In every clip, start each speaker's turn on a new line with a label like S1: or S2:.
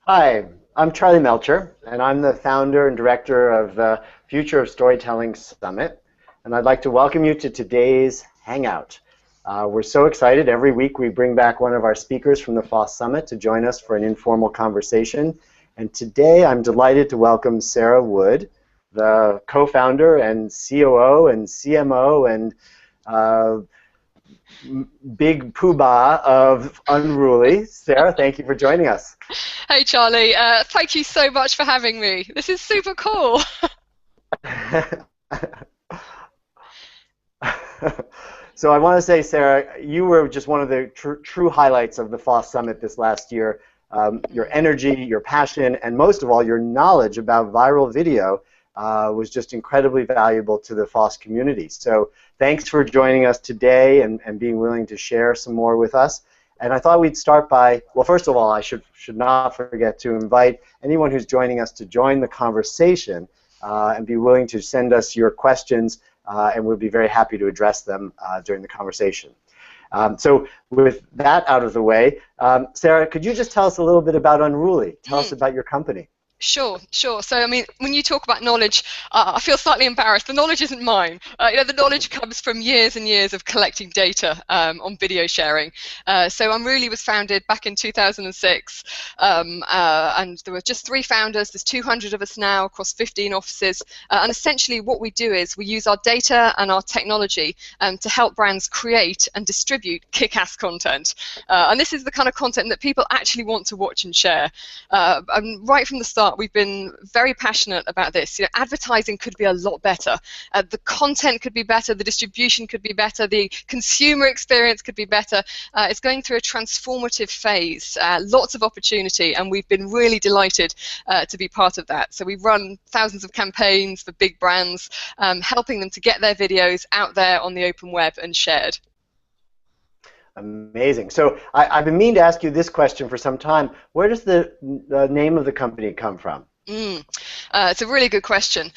S1: Hi, I'm Charlie Melcher, and I'm the founder and director of the Future of Storytelling Summit. And I'd like to welcome you to today's Hangout. We're so excited. Every week we bring back one of our speakers from the FoST Summit to join us for an informal conversation. And today I'm delighted to welcome Sarah Wood, the co-founder and COO and CMO and big poobah of Unruly. Sarah, thank you for joining us.
S2: Hey Charlie, thank you so much for having me. This is super cool.
S1: So I want to say, Sarah, you were just one of the true highlights of the FoST Summit this last year. Your energy, your passion, and most of all, your knowledge about viral video was just incredibly valuable to the FoST community. So thanks for joining us today and being willing to share some more with us. And I thought we'd start by, well, first of all, I should not forget to invite anyone who's joining us to join the conversation and be willing to send us your questions, and we'll be very happy to address them during the conversation. So with that out of the way, Sarah, could you just tell us a little bit about Unruly? Tell us about your company.
S2: Sure. So, I mean, when you talk about knowledge, I feel slightly embarrassed. The knowledge isn't mine. The knowledge comes from years and years of collecting data on video sharing. So Unruly was founded back in 2006, and there were just 3 founders. There's 200 of us now across 15 offices. And essentially what we do is we use our data and our technology to help brands create and distribute kick-ass content. And this is the kind of content that people actually want to watch and share. And right from the start, we've been very passionate about this. Advertising could be a lot better. The content could be better. The distribution could be better. The consumer experience could be better. It's going through a transformative phase. Lots of opportunity, and we've been really delighted to be part of that. So we've run thousands of campaigns for big brands, helping them to get their videos out there on the open web and shared.
S1: Amazing. So I've been meaning to ask you this question for some time. Where does the name of the company come from?
S2: It's a really good question.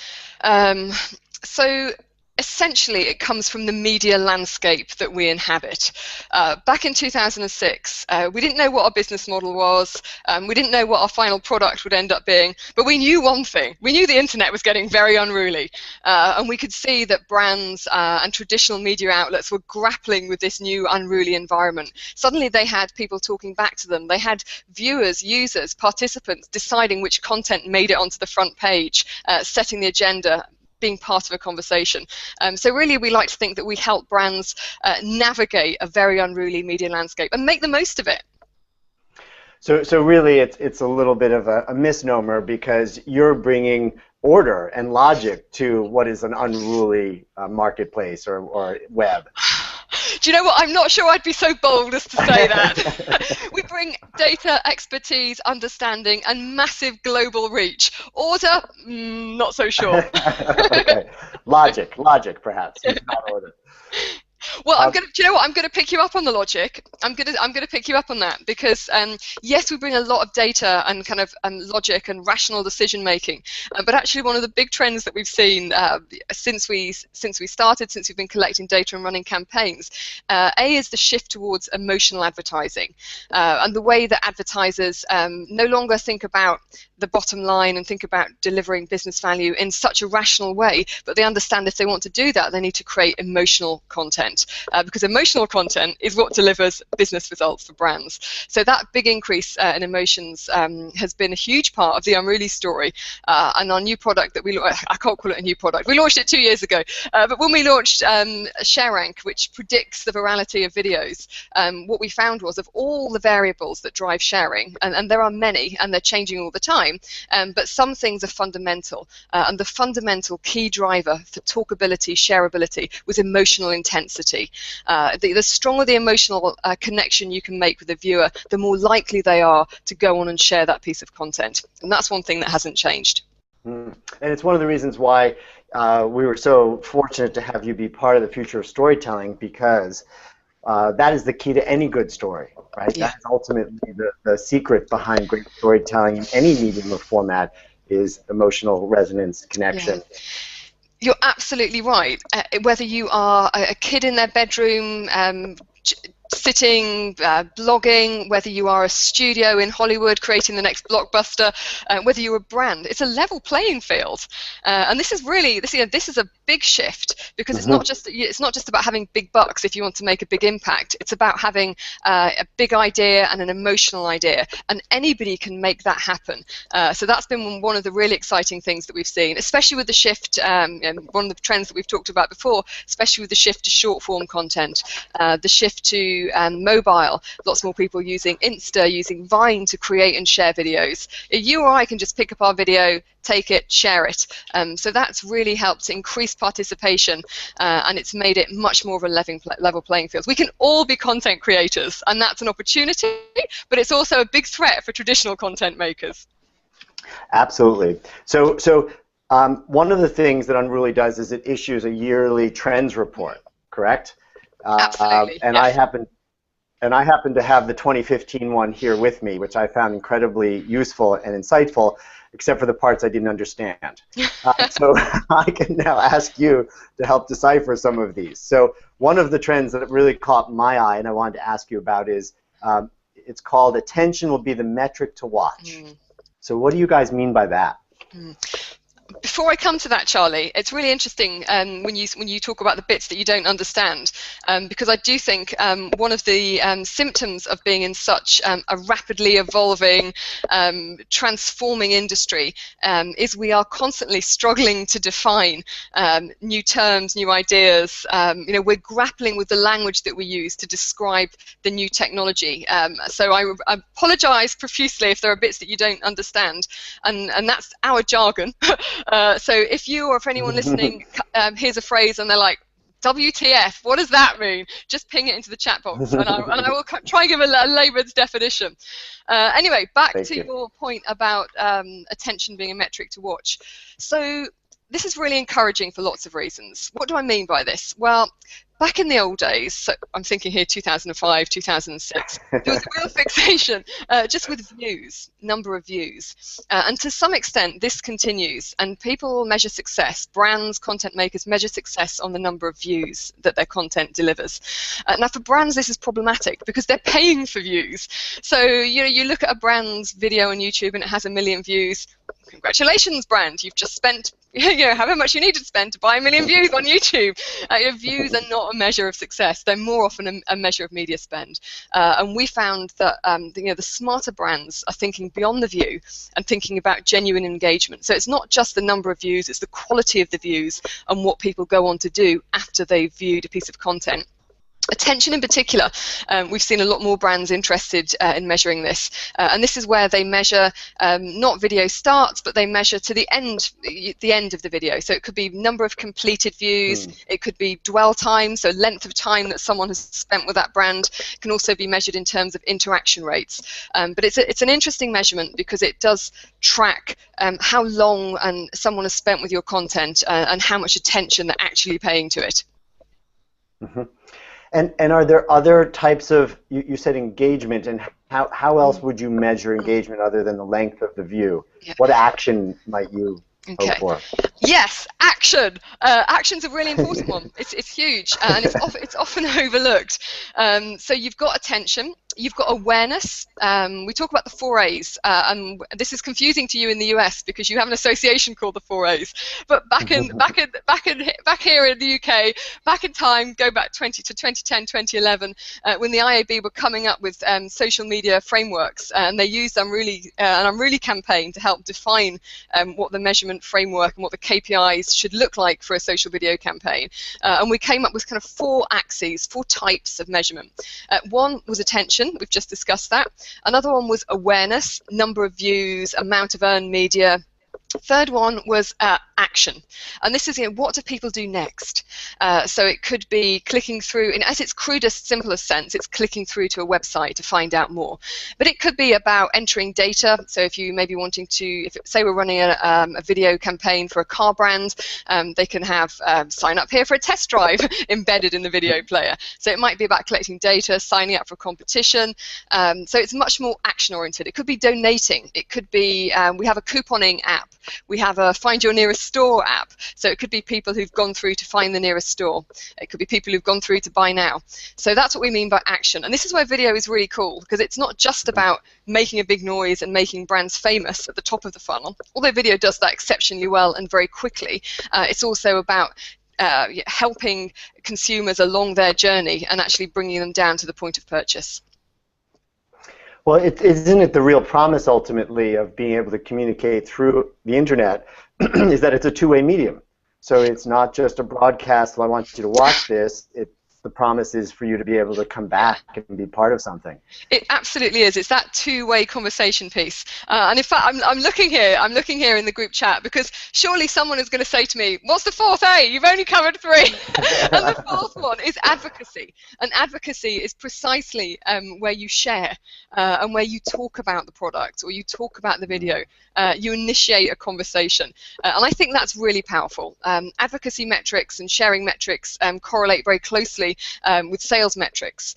S2: So essentially it comes from the media landscape that we inhabit. Back in 2006, we didn't know what our business model was, we didn't know what our final product would end up being, but we knew one thing. We knew the internet was getting very unruly, and we could see that brands and traditional media outlets were grappling with this new unruly environment. Suddenly they had people talking back to them. They had viewers, users, participants deciding which content made it onto the front page, setting the agenda, being part of a conversation. So really we like to think that we help brands navigate a very unruly media landscape and make the most of it.
S1: So really it's a little bit of a misnomer, because you're bringing order and logic to what is an unruly marketplace or web.
S2: Do you know what? I'm not sure I'd be so bold as to say that. We bring data, expertise, understanding, and massive global reach. Order, not so sure.
S1: Okay. Logic, perhaps, not order.
S2: Well, do you know what? I'm going to pick you up on the logic. I'm going to pick you up on that, because yes, we bring a lot of data and kind of logic and rational decision making, but actually one of the big trends that we've seen since we've been collecting data and running campaigns, is the shift towards emotional advertising, and the way that advertisers no longer think about the bottom line and think about delivering business value in such a rational way, but they understand if they want to do that, they need to create emotional content, because emotional content is what delivers business results for brands. So that big increase in emotions has been a huge part of the Unruly story, and our new product that I can't call it a new product, we launched it 2 years ago, but when we launched ShareRank, which predicts the virality of videos, what we found was, of all the variables that drive sharing, and there are many and they're changing all the time, but some things are fundamental, and the fundamental key driver for talkability, shareability, was emotional intensity. The stronger the emotional connection you can make with the viewer, the more likely they are to go on and share that piece of content, and that's one thing that hasn't changed.
S1: And it's one of the reasons why we were so fortunate to have you be part of the Future of Storytelling, because that is the key to any good story, right?
S2: Yeah.
S1: That is ultimately the secret behind great storytelling in any medium or format, is emotional resonance, connection.
S2: Yeah. You're absolutely right. Whether you are a kid in their bedroom sitting, blogging, whether you are a studio in Hollywood creating the next blockbuster, whether you're a brand, it's a level playing field. And this is really, this is a big shift, because it's not just about having big bucks if you want to make a big impact. It's about having a big idea and an emotional idea, and anybody can make that happen. So that's been one of the really exciting things that we've seen, especially with the shift, and one of the trends that we've talked about before, especially with the shift to short form content, the shift to mobile, lots more people using Insta, using Vine to create and share videos. You or I can just pick up our video, take it, share it. So that's really helped increase participation, and it's made it much more of a level playing field. We can all be content creators, and that's an opportunity, but it's also a big threat for traditional content makers.
S1: Absolutely. So one of the things that Unruly does is it issues a yearly trends report, correct?
S2: Absolutely.
S1: And
S2: yes.
S1: I happen to have the 2015 one here with me, which I found incredibly useful and insightful, except for the parts I didn't understand. So I can now ask you to help decipher some of these. So one of the trends that really caught my eye and I wanted to ask you about is it's called attention will be the metric to watch. So what do you guys mean by that?
S2: Before I come to that, Charlie, it's really interesting when you talk about the bits that you don't understand, because I do think one of the symptoms of being in such a rapidly evolving, transforming industry is we are constantly struggling to define new terms, new ideas. You know, we're grappling with the language that we use to describe the new technology. So I apologise profusely if there are bits that you don't understand, and that's our jargon. So if you or if anyone listening hears a phrase and they're like, WTF, what does that mean? Just ping it into the chat box, and I will try and give a layman's definition. Anyway, back to your point about attention being a metric to watch. So this is really encouraging for lots of reasons. What do I mean by this? Well, back in the old days, so I'm thinking here 2005, 2006, there was a real fixation just with views, number of views. And to some extent, this continues. And people measure success, brands, content makers measure success on the number of views that their content delivers. Now, for brands, this is problematic because they're paying for views. So, you know, you look at a brand's video on YouTube and it has 1 million views. Congratulations, brand. You've just spent, you know, however much you needed to spend to buy 1 million views on YouTube. Your views are not a measure of success. They're more often a measure of media spend. And we found that you know, the smarter brands are thinking beyond the view and thinking about genuine engagement. So it's not just the number of views, it's the quality of the views and what people go on to do after they've viewed a piece of content. Attention in particular, we've seen a lot more brands interested in measuring this, and this is where they measure not video starts, but they measure to the end of the video. So it could be number of completed views, it could be dwell time, so length of time that someone has spent with that brand. It can also be measured in terms of interaction rates. But it's an interesting measurement because it does track how long someone has spent with your content and how much attention they're actually paying to it.
S1: And are there other types of, you said engagement, and how else would you measure engagement other than the length of the view? Yeah. What action might you hope for?
S2: Yes, action. Action's a really important one. It's huge, and it's often overlooked. So you've got attention, you've got awareness. We talk about the 4 A's, and this is confusing to you in the US because you have an association called the 4 A's. But back here in the UK, back in time, go back to 2010, 2011, when the IAB were coming up with social media frameworks, and they used an Unruly campaign to help define what the measurement framework and what the KPIs should look like for a social video campaign. And we came up with kind of 4 axes, 4 types of measurement. One was attention. We've just discussed that. Another one was awareness, number of views, amount of earned media. Third one was action, and this is, you know, what do people do next? So it could be clicking through, in its crudest, simplest sense, it's clicking through to a website to find out more. But it could be about entering data. So if you may be wanting to, say we're running a video campaign for a car brand, they can have sign up here for a test drive embedded in the video player. So it might be about collecting data, signing up for a competition. So it's much more action oriented. It could be donating. It could be, we have a couponing app We have a Find Your Nearest Store app. So it could be people who've gone through to find the nearest store. It could be people who've gone through to buy now. So that's what we mean by action. And this is where video is really cool, because it's not just about making a big noise and making brands famous at the top of the funnel, although video does that exceptionally well and very quickly. It's also about helping consumers along their journey and actually bringing them down to the point of purchase.
S1: Well, isn't it the real promise ultimately of being able to communicate through the internet is that it's a two-way medium. So it's not just a broadcast, well, I want you to watch this. The promise is for you to be able to come back and be part of something. It
S2: absolutely is. It's that two-way conversation piece. And in fact, I'm looking here in the group chat, because surely someone is going to say to me, what's the fourth A? You've only covered 3. And the fourth one is advocacy. And advocacy is precisely where you share and where you talk about the product or you talk about the video. You initiate a conversation. And I think that's really powerful. Advocacy metrics and sharing metrics correlate very closely with sales metrics,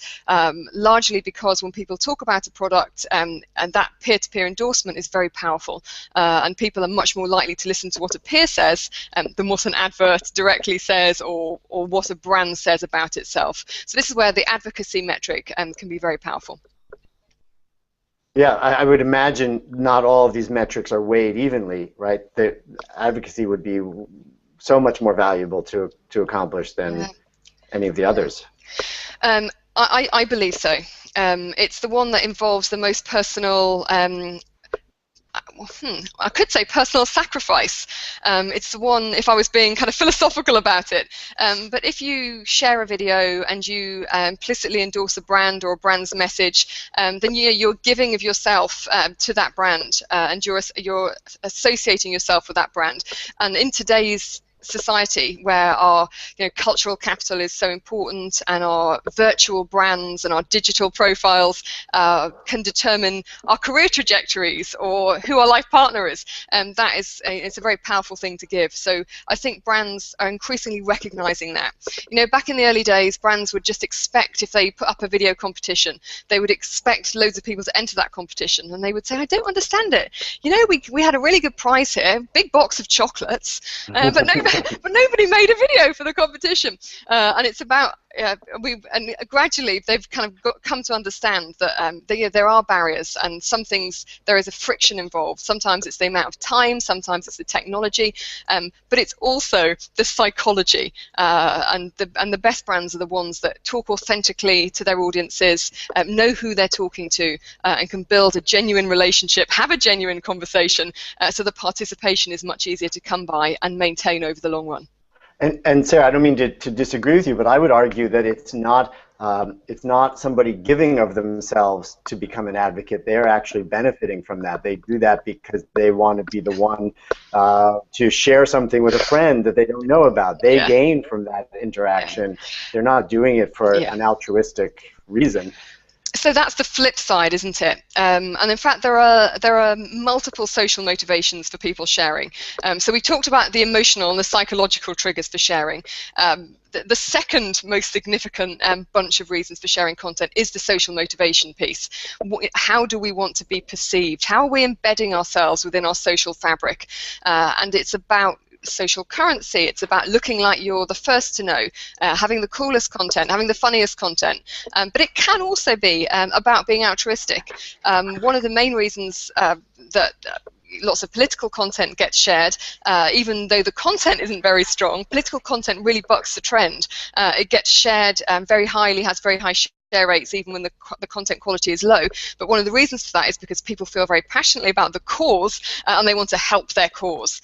S2: largely because when people talk about a product, and that peer-to-peer endorsement is very powerful, and people are much more likely to listen to what a peer says than what an advert directly says or what a brand says about itself. So this is where the advocacy metric can be very powerful.
S1: Yeah, I would imagine not all of these metrics are weighed evenly, right? The advocacy would be so much more valuable to accomplish than any of the others.
S2: I believe so. It's the one that involves the most personal, I could say personal sacrifice. It's the one, if I was being kind of philosophical about it, but if you share a video and you implicitly endorse a brand or a brand's message, then you're giving of yourself to that brand, and you're associating yourself with that brand. And in today's society, where our cultural capital is so important, and our virtual brands and our digital profiles can determine our career trajectories or who our life partner is, and that is it's a very powerful thing to give. So I think brands are increasingly recognizing that. Back in the early days, brands would just expect, if they put up a video competition, they would expect loads of people to enter that competition, and they would say, I don't understand it. We had a really good prize here, big box of chocolates, but nobody made a video for the competition. And it's about and gradually they've kind of come to understand that there are barriers, and some things there is a friction involved. Sometimes it's the amount of time, sometimes it's the technology, but it's also the psychology. And the best brands are the ones that talk authentically to their audiences, know who they're talking to, and can build a genuine relationship, have a genuine conversation, so the participation is much easier to come by and maintain over the long run.
S1: And Sarah, I don't mean to disagree with you, but I would argue that it's not somebody giving of themselves to become an advocate. They're actually benefiting from that. They do that because they want to be the one to share something with a friend that they don't know about. They gain from that interaction. They're not doing it for an altruistic reason.
S2: So that's the flip side, isn't it? And in fact, there are multiple social motivations for people sharing. So we talked about the emotional and the psychological triggers for sharing. The second most significant bunch of reasons for sharing content is the social motivation piece. How do we want to be perceived? How are we embedding ourselves within our social fabric? And it's about social currency. It's about looking like you're the first to know, having the coolest content, having the funniest content. But it can also be about being altruistic. One of the main reasons that lots of political content gets shared, even though the content isn't very strong, political content really bucks the trend. It gets shared very highly, has very high share rates even when the content quality is low. But one of the reasons for that is because people feel very passionately about the cause, and they want to help their cause.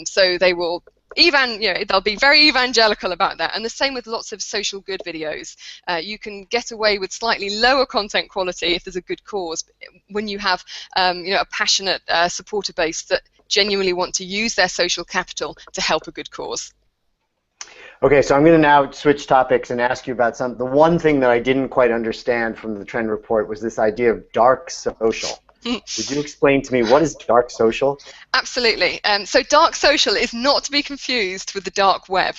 S2: So they will they'll be very evangelical about that. And the same with lots of social good videos. You can get away with slightly lower content quality if there's a good cause, when you have a passionate supporter base that genuinely want to use their social capital to help a good cause.
S1: Okay, so I'm going to now switch topics and ask you about the one thing that I didn't quite understand from the trend report was this idea of dark social. Would you explain to me, what is dark social?
S2: Absolutely. So dark social is not to be confused with the dark web.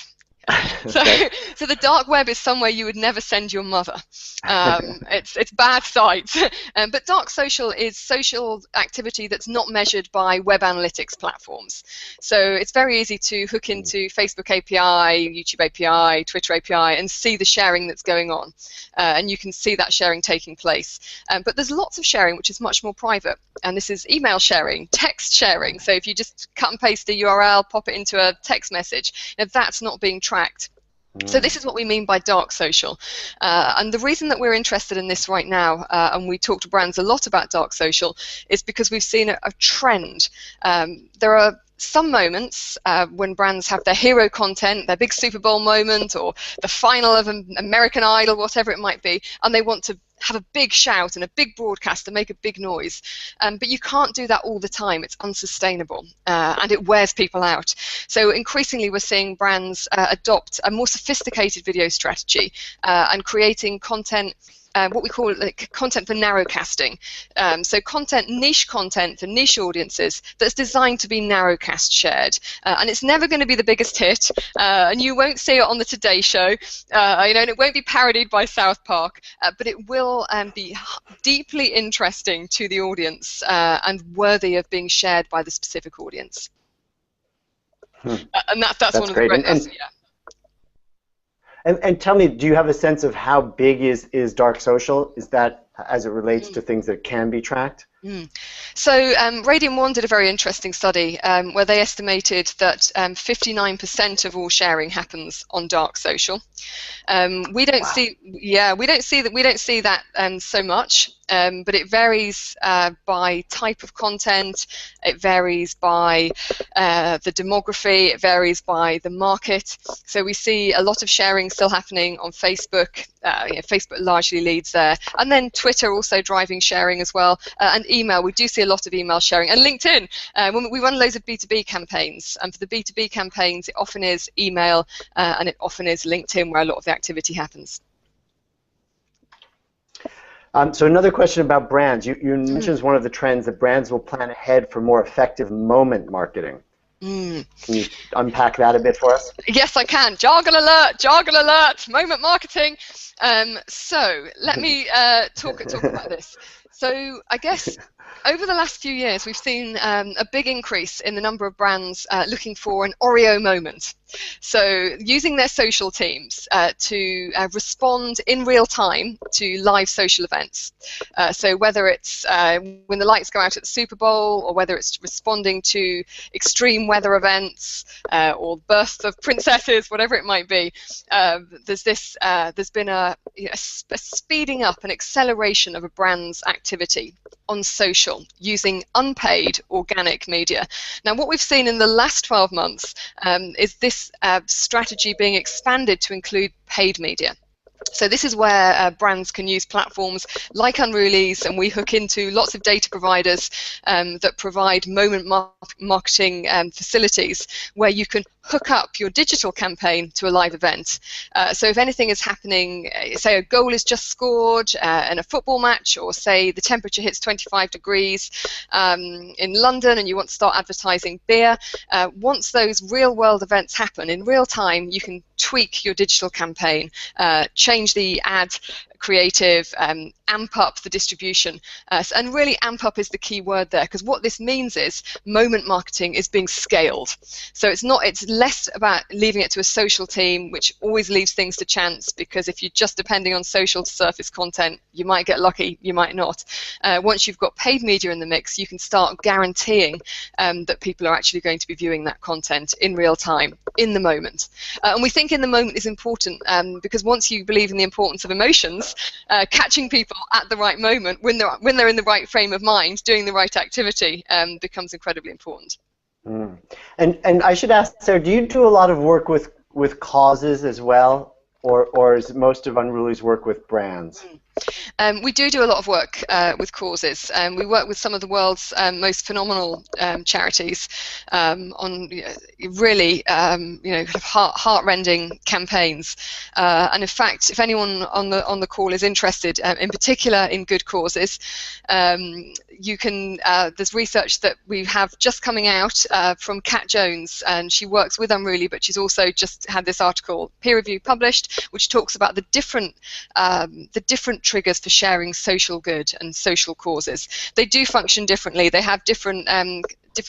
S2: So the dark web is somewhere you would never send your mother. It's bad sites. But dark social is social activity that's not measured by web analytics platforms. So it's very easy to hook into Facebook API, YouTube API, Twitter API, and see the sharing that's going on. And you can see that sharing taking place. But there's lots of sharing which is much more private. And this is email sharing, text sharing. So if you just cut and paste a URL, pop it into a text message, that's not being tracked. So this is what we mean by dark social. And the reason that we're interested in this right now, and we talk to brands a lot about dark social, is because we've seen a trend. There are some moments when brands have their hero content, their big Super Bowl moment, or the final of an American Idol, whatever it might be, and they want to have a big shout and a big broadcast and make a big noise. But you can't do that all the time. It's unsustainable, and it wears people out. So increasingly we're seeing brands adopt a more sophisticated video strategy and creating content, what we call content for narrowcasting. So niche content for niche audiences that's designed to be narrowcast shared. And it's never going to be the biggest hit, and you won't see it on the Today Show, and it won't be parodied by South Park, but it will be deeply interesting to the audience and worthy of being shared by the specific audience. And that's one of the great things.
S1: And tell me, do you have a sense of how big is dark social? Is that as it relates to things that can be tracked?
S2: So Radian One did a very interesting study where they estimated that 59% of all sharing happens on dark social. We don't see that so much, but it varies by type of content. It varies by the demography. It varies by the market. So we see a lot of sharing still happening on Facebook. Facebook largely leads there, and then Twitter also driving sharing as well, and email. We do see a lot of email sharing, and LinkedIn. When we run loads of B2B campaigns, and for the B2B campaigns, it often is email, and it often is LinkedIn where a lot of the activity happens.
S1: So another question about brands. You mentioned as one of the trends that brands will plan ahead for more effective moment marketing. Can you unpack that a bit for us?
S2: Yes, I can. Jargon alert, moment marketing. So let me talk about this. So I guess over the last few years, we've seen a big increase in the number of brands looking for an Oreo moment. So using their social teams to respond in real time to live social events. So whether it's when the lights go out at the Super Bowl, or whether it's responding to extreme weather events or births of princesses, whatever it might be, there's been a speeding up, an acceleration of a brand's activity on social using unpaid organic media. Now, what we've seen in the last 12 months is this strategy being expanded to include paid media. So this is where brands can use platforms like Unruly's, and we hook into lots of data providers that provide moment marketing facilities where you can hook up your digital campaign to a live event. So if anything is happening, say a goal is just scored in a football match, or say the temperature hits 25 degrees in London and you want to start advertising beer, once those real-world events happen in real time, you can tweak your digital campaign, change the ad creative, amp up the distribution, and really amp up is the key word there, because what this means is moment marketing is being scaled. So it's less about leaving it to a social team, which always leaves things to chance, because if you're just depending on social to surface content, you might get lucky, you might not. Once you've got paid media in the mix, you can start guaranteeing that people are actually going to be viewing that content in real time, in the moment. And we think in the moment is important, because once you believe in the importance of emotions, catching people at the right moment when they're in the right frame of mind, doing the right activity, becomes incredibly important.
S1: And I should ask, Sarah, do you do a lot of work with causes as well, or is most of Unruly's work with brands?
S2: We do a lot of work with causes. We work with some of the world's most phenomenal charities on really kind of heart-rending campaigns. And in fact, if anyone on the call is interested, in particular in good causes, you can. There's research that we have just coming out from Kat Jones, and she works with Unruly, but she's also just had this article peer-reviewed published, which talks about the different triggers for sharing social good and social causes. They do function differently. They have different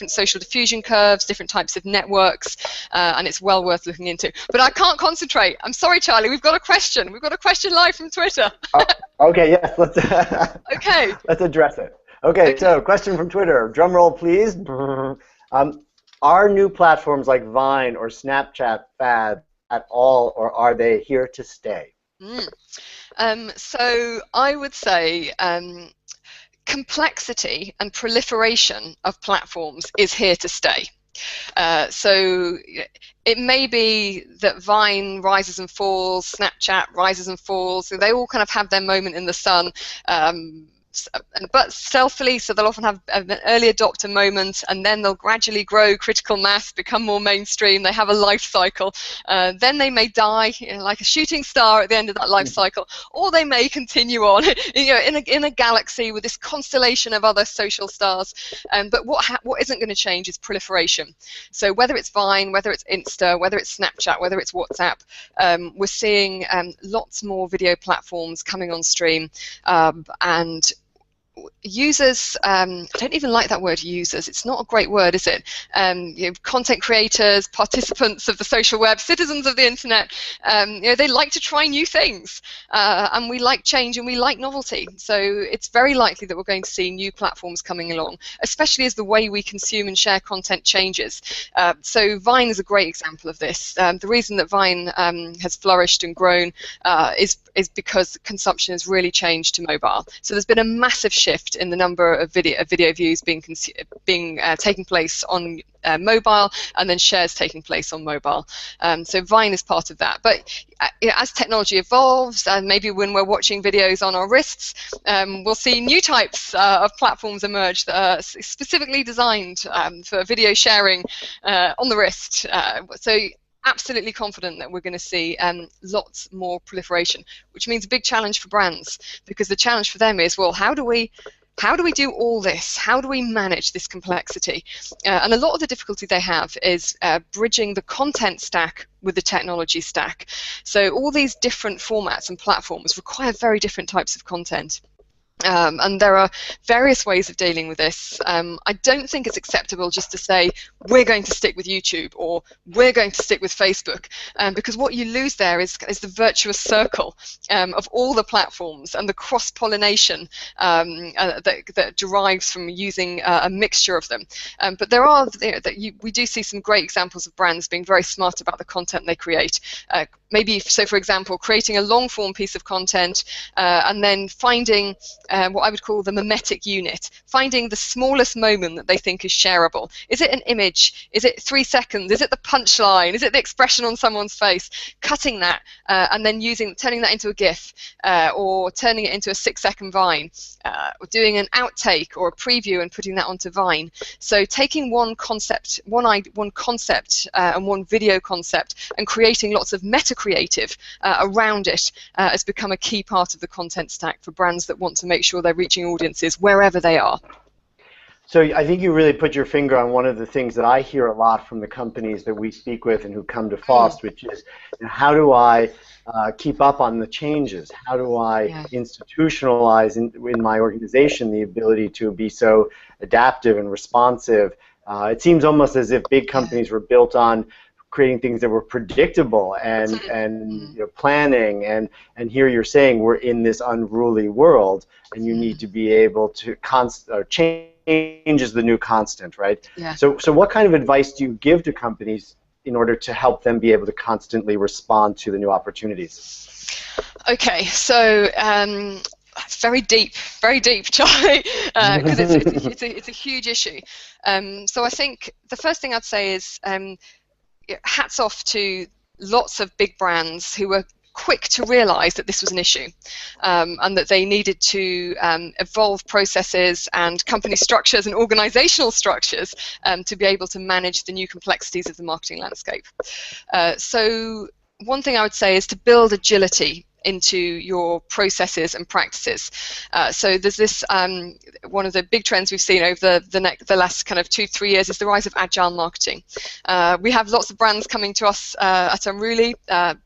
S2: social diffusion curves, different types of networks, and it's well worth looking into. But I can't concentrate. I'm sorry, Charlie. We've got a question. We've got a question live from Twitter.
S1: Okay, yes. Let's
S2: okay.
S1: Let's address it. Okay, so question from Twitter. Drum roll, please. Are new platforms like Vine or Snapchat fads at all, or are they here to stay?
S2: So I would say complexity and proliferation of platforms is here to stay. So it may be that Vine rises and falls, Snapchat rises and falls, so they all kind of have their moment in the sun. But stealthily, so they'll often have an early adopter moment, and then they'll gradually grow critical mass, become more mainstream. They have a life cycle. Then they may die, like a shooting star at the end of that life cycle, or they may continue on, in a galaxy with this constellation of other social stars. But what isn't going to change is proliferation. So whether it's Vine, whether it's Insta, whether it's Snapchat, whether it's WhatsApp, we're seeing lots more video platforms coming on stream, and users, I don't even like that word users, it's not a great word, is it? Content creators, participants of the social web, citizens of the internet, they like to try new things, and we like change and we like novelty, so it's very likely that we're going to see new platforms coming along, especially as the way we consume and share content changes. So Vine is a great example of this. The reason that Vine has flourished and grown is because consumption has really changed to mobile. So there's been a massive shift in the number of video views taking place on mobile, and then shares taking place on mobile. So Vine is part of that. But as technology evolves, and maybe when we're watching videos on our wrists, we'll see new types of platforms emerge that are specifically designed for video sharing on the wrist. So absolutely confident that we're going to see lots more proliferation, which means a big challenge for brands, because the challenge for them is, well, how do we do all this? How do we manage this complexity? And a lot of the difficulty they have is bridging the content stack with the technology stack. So all these different formats and platforms require very different types of content. And there are various ways of dealing with this. I don't think it's acceptable just to say we're going to stick with YouTube or we're going to stick with Facebook, because what you lose there is the virtuous circle of all the platforms and the cross-pollination that derives from using a mixture of them. But there are we do see some great examples of brands being very smart about the content they create. Maybe, so for example, creating a long-form piece of content and then finding what I would call the mimetic unit, finding the smallest moment that they think is shareable. Is it an image? Is it 3 seconds? Is it the punchline? Is it the expression on someone's face? Cutting that and then turning that into a GIF, or turning it into a 6-second Vine, or doing an outtake or a preview and putting that onto Vine. So taking one concept and one video concept and creating lots of meta-creative around it has become a key part of the content stack for brands that want to make sure they're reaching audiences wherever they are.
S1: So I think you really put your finger on one of the things that I hear a lot from the companies that we speak with and who come to FoST, which is, how do I keep up on the changes? How do I institutionalize in my organization the ability to be so adaptive and responsive? It seems almost as if big companies were built on creating things that were predictable and planning, and here you're saying we're in this unruly world, and you need to be able to change is the new constant, right?
S2: Yeah.
S1: So what kind of advice do you give to companies in order to help them be able to constantly respond to the new opportunities?
S2: Okay, so very deep, Charlie, because it's a huge issue. So I think the first thing I'd say is hats off to lots of big brands who are quick to realize that this was an issue, and that they needed to evolve processes and company structures and organizational structures to be able to manage the new complexities of the marketing landscape. So one thing I would say is to build agility into your processes and practices. So there's this, one of the big trends we've seen over the last kind of 2-3 years is the rise of agile marketing. We have lots of brands coming to us at Unruly,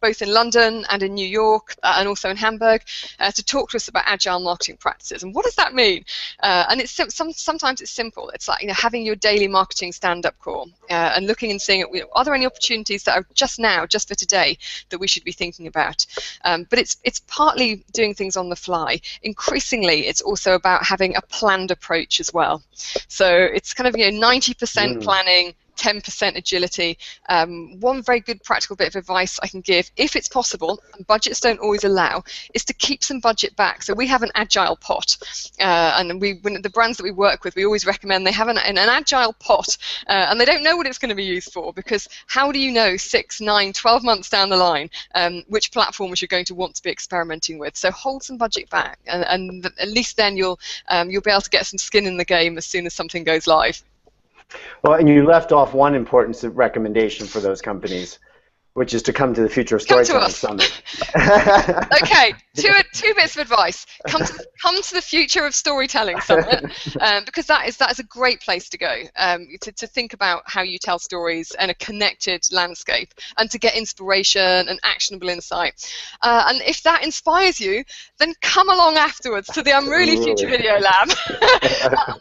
S2: both in London and in New York and also in Hamburg, to talk to us about agile marketing practices. And what does that mean? And it's sometimes it's simple. It's like, you know, having your daily marketing stand-up call and looking and seeing, you know, are there any opportunities that are just now, just for today, that we should be thinking about? But it's partly doing things on the fly. Increasingly, it's also about having a planned approach as well. So it's kind of, you know, 90% planning, 10% agility. One very good practical bit of advice I can give, if it's possible, and budgets don't always allow, is to keep some budget back. So we have an agile pot, and when the brands that we work with, we always recommend they have an agile pot, and they don't know what it's going to be used for, because how do you know 6, 9, 12 months down the line which platforms you're going to want to be experimenting with? So hold some budget back, and at least then you'll be able to get some skin in the game as soon as something goes live.
S1: Well, and you left off one important recommendation for those companies, which is to come to the Future of Storytelling Summit.
S2: Okay, two bits of advice. Come to the Future of Storytelling Summit, because that is a great place to go, to think about how you tell stories in a connected landscape, and to get inspiration and actionable insight. And if that inspires you, then come along afterwards to the Unruly Future Video Lab.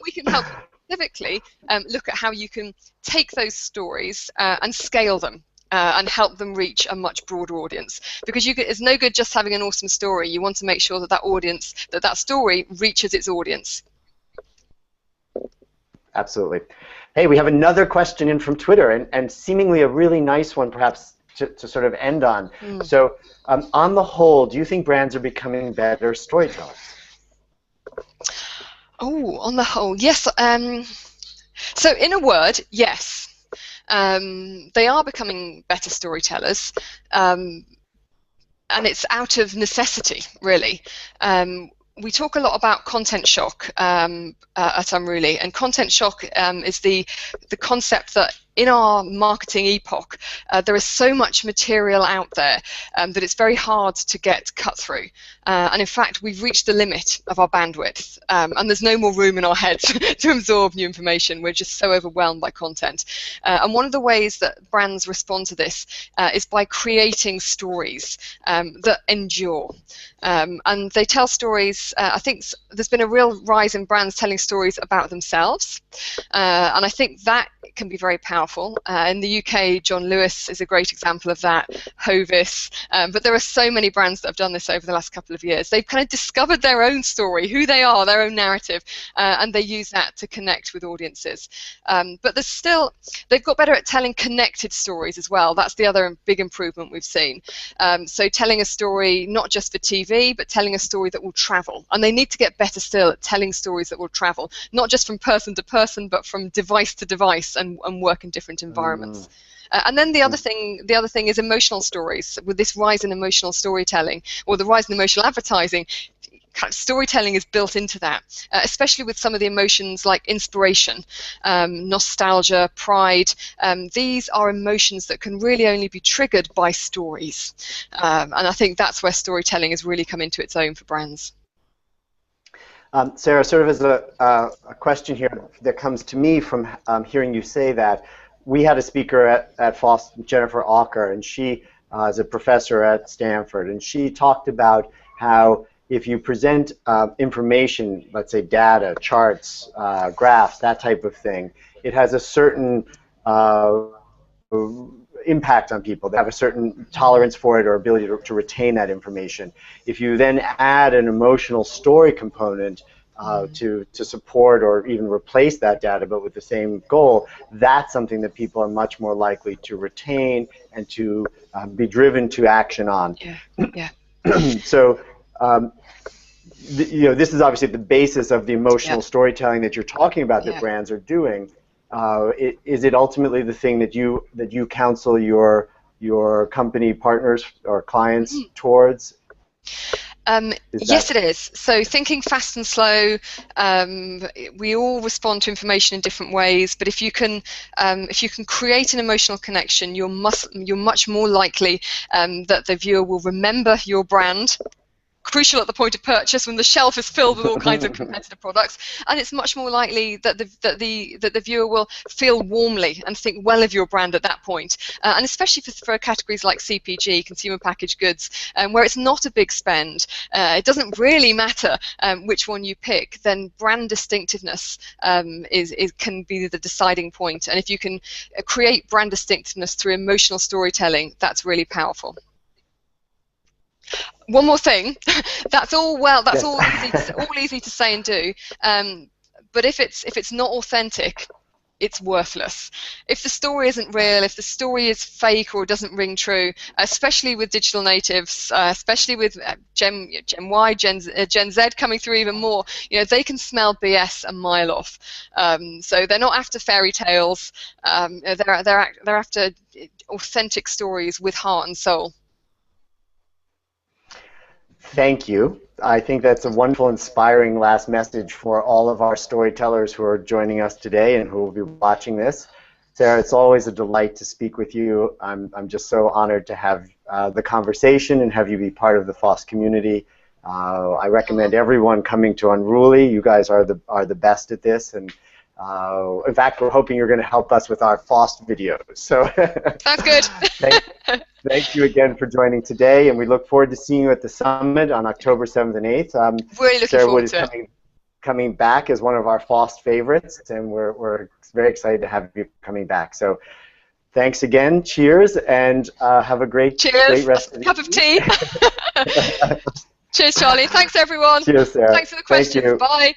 S2: We can help specifically look at how you can take those stories and scale them and help them reach a much broader audience. Because it's no good just having an awesome story. You want to make sure that that story reaches its audience.
S1: Absolutely. Hey, we have another question in from Twitter, and seemingly a really nice one, perhaps to sort of end on. So, on the whole, do you think brands are becoming better storytellers?
S2: Oh, on the whole, yes. So in a word, yes. They are becoming better storytellers, and it's out of necessity, really. We talk a lot about content shock at Unruly, and content shock is the concept that in our marketing epoch, there is so much material out there that it's very hard to get cut through. And in fact, we've reached the limit of our bandwidth, and there's no more room in our heads to absorb new information. We're just so overwhelmed by content. And one of the ways that brands respond to this is by creating stories that endure. And they tell stories, I think there's been a real rise in brands telling stories about themselves. And I think that can be very powerful. In the UK, John Lewis is a great example of that, Hovis, but there are so many brands that have done this over the last couple of years. They've kind of discovered their own story, who they are, their own narrative, and they use that to connect with audiences. But they've got better at telling connected stories as well. That's the other big improvement we've seen. So telling a story not just for TV, but telling a story that will travel. And they need to get better still at telling stories that will travel, not just from person to person, but from device to device and work in different environments. And then the other thing is emotional stories. With this rise in emotional storytelling, or the rise in emotional advertising, kind of storytelling is built into that, especially with some of the emotions like inspiration, nostalgia, pride. These are emotions that can really only be triggered by stories. And I think that's where storytelling has really come into its own for brands.
S1: Sarah, sort of as a question here that comes to me from hearing you say that, we had a speaker at FoST, Jennifer Auker, and she is a professor at Stanford, and she talked about how if you present information, let's say data, charts, graphs, that type of thing, it has a certain impact on people. They have a certain tolerance for it or ability to retain that information. If you then add an emotional story component to support or even replace that data, but with the same goal, that's something that people are much more likely to retain and to be driven to action on.
S2: Yeah.
S1: So, this is obviously the basis of the emotional storytelling that you're talking about that brands are doing. Is it ultimately the thing that you counsel your your company partners or clients towards?
S2: Yes, it is. So thinking fast and slow, we all respond to information in different ways. But if you can create an emotional connection, you're much more likely that the viewer will remember your brand. Crucial at the point of purchase when the shelf is filled with all kinds of competitive products, and it's much more likely that the viewer will feel warmly and think well of your brand at that point. And especially for categories like CPG, consumer packaged goods, where it's not a big spend, it doesn't really matter which one you pick. Then brand distinctiveness can be the deciding point. And if you can create brand distinctiveness through emotional storytelling, that's really powerful. One more thing, that's all easy to say and do, but if it's not authentic, it's worthless. If the story isn't real, if the story is fake or doesn't ring true, especially with digital natives, especially with Gen Y, Gen Z coming through even more, they can smell BS a mile off. So they're not after fairy tales. They're after authentic stories with heart and soul.
S1: Thank you. I think that's a wonderful, inspiring last message for all of our storytellers who are joining us today and who will be watching this. Sarah, it's always a delight to speak with you. I'm just so honored to have the conversation and have you be part of the FoST community. I recommend everyone coming to Unruly. You guys are the best at this, and in fact, we're hoping you're going to help us with our FoST videos. So
S2: that's good.
S1: Thank you again for joining today, and we look forward to seeing you at the summit on October 7th and 8th.
S2: Really looking
S1: Sarah
S2: forward
S1: Wood
S2: to
S1: is coming back as one of our FoST favorites, and we're very excited to have you coming back. So thanks again. Cheers, and have a great rest of the
S2: cup of tea. Cheers, Charlie. Thanks, everyone.
S1: Cheers, Sarah.
S2: Thanks for the questions. Bye.